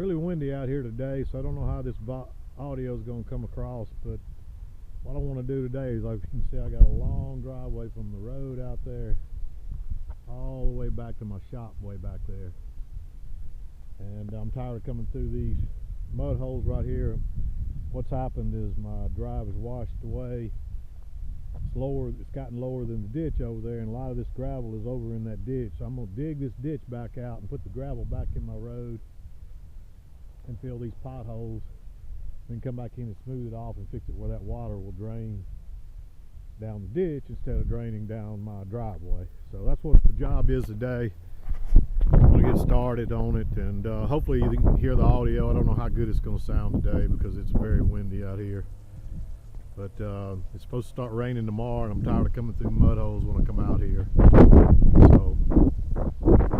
really windy out here today, so I don't know how this audio is going to come across, but what I want to do today is, like you can see, I got a long driveway from the road out there all the way back to my shop way back there, and I'm tired of coming through these mud holes right here. What's happened is my drive is washed away. It's gotten lower than the ditch over there, and a lot of this gravel is over in that ditch. So I'm going to dig this ditch back out and put the gravel back in my road and fill these potholes, then come back in and smooth it off and fix it where that water will drain down the ditch instead of draining down my driveway. So that's what the job is today. I'm going to get started on it, and hopefully you can hear the audio. I don't know how good it's going to sound today because it's very windy out here. But it's supposed to start raining tomorrow, and I'm tired of coming through mud holes when I come out here. So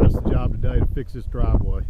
that's the job today, to fix this driveway.